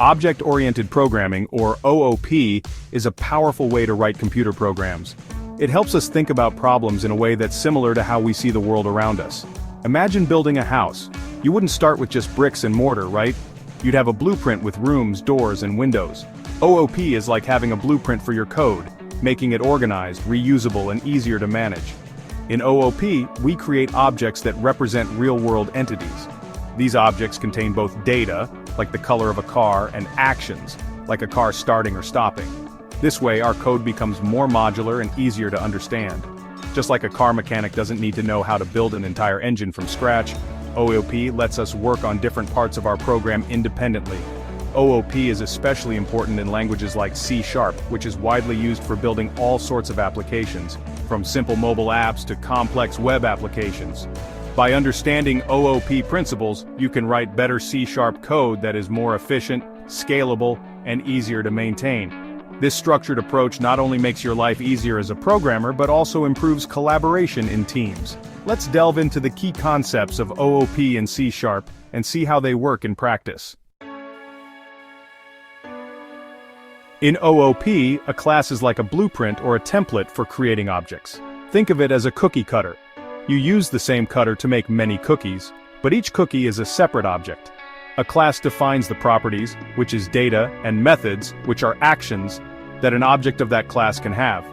Object-oriented programming, or OOP, is a powerful way to write computer programs. It helps us think about problems in a way that's similar to how we see the world around us. Imagine building a house. You wouldn't start with just bricks and mortar, right? You'd have a blueprint with rooms, doors, and windows. OOP is like having a blueprint for your code, making it organized, reusable, and easier to manage. In OOP, we create objects that represent real-world entities. These objects contain both data, like the color of a car, and actions, like a car starting or stopping. This way, our code becomes more modular and easier to understand. Just like a car mechanic doesn't need to know how to build an entire engine from scratch, OOP lets us work on different parts of our program independently. OOP is especially important in languages like C#, which is widely used for building all sorts of applications, from simple mobile apps to complex web applications. By understanding OOP principles, you can write better C# code that is more efficient, scalable, and easier to maintain. This structured approach not only makes your life easier as a programmer but also improves collaboration in teams. Let's delve into the key concepts of OOP and C# and see how they work in practice. In OOP, a class is like a blueprint or a template for creating objects. Think of it as a cookie cutter. You use the same cutter to make many cookies, but each cookie is a separate object. A class defines the properties, which is data, and methods, which are actions, that an object of that class can have.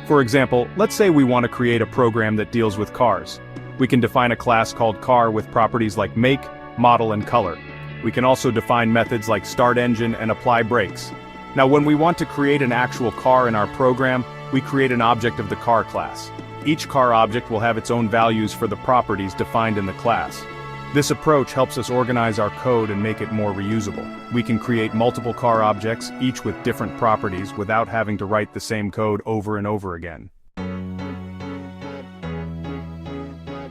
For example, let's say we want to create a program that deals with cars. We can define a class called car with properties like make, model, and color. We can also define methods like start engine and apply brakes. Now, when we want to create an actual car in our program, we create an object of the car class. Each car object will have its own values for the properties defined in the class. This approach helps us organize our code and make it more reusable. We can create multiple car objects, each with different properties, without having to write the same code over and over again.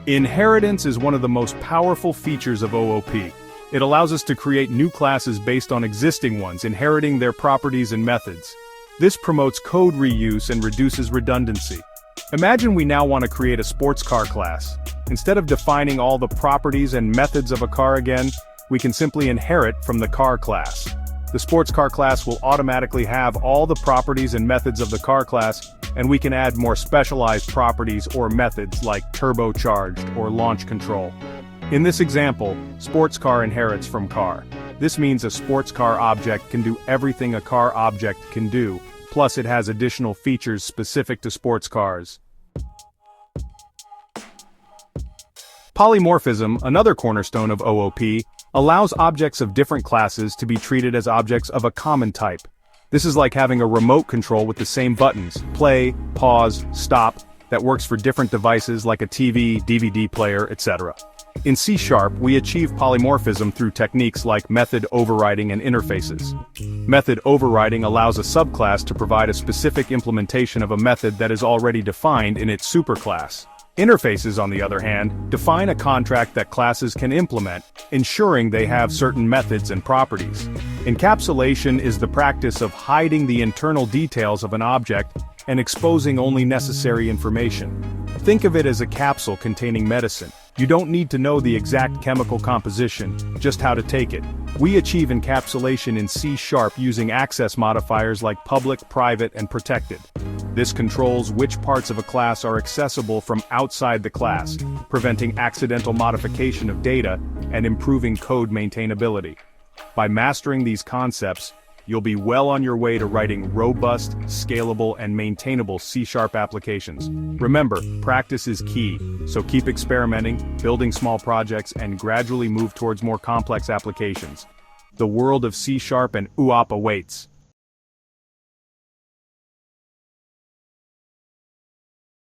Inheritance is one of the most powerful features of OOP. It allows us to create new classes based on existing ones, inheriting their properties and methods. This promotes code reuse and reduces redundancy. Imagine we now want to create a sports car class. Instead of defining all the properties and methods of a car again, we can simply inherit from the car class. The sports car class will automatically have all the properties and methods of the car class, and we can add more specialized properties or methods like turbocharged or launch control. In this example, sports car inherits from car. This means a sports car object can do everything a car object can do, plus it has additional features specific to sports cars. Polymorphism, another cornerstone of OOP, allows objects of different classes to be treated as objects of a common type. This is like having a remote control with the same buttons, play, pause, stop, that works for different devices like a TV, DVD player, etc. In C#, we achieve polymorphism through techniques like method overriding and interfaces. Method overriding allows a subclass to provide a specific implementation of a method that is already defined in its superclass. Interfaces, on the other hand, define a contract that classes can implement, ensuring they have certain methods and properties. Encapsulation is the practice of hiding the internal details of an object and exposing only necessary information. Think of it as a capsule containing medicine. You don't need to know the exact chemical composition, just how to take it. We achieve encapsulation in C# using access modifiers like public, private, and protected. This controls which parts of a class are accessible from outside the class, preventing accidental modification of data and improving code maintainability. By mastering these concepts, you'll be well on your way to writing robust, scalable, and maintainable C# applications. Remember, practice is key, so keep experimenting, building small projects, and gradually move towards more complex applications. The world of C# and OOP awaits.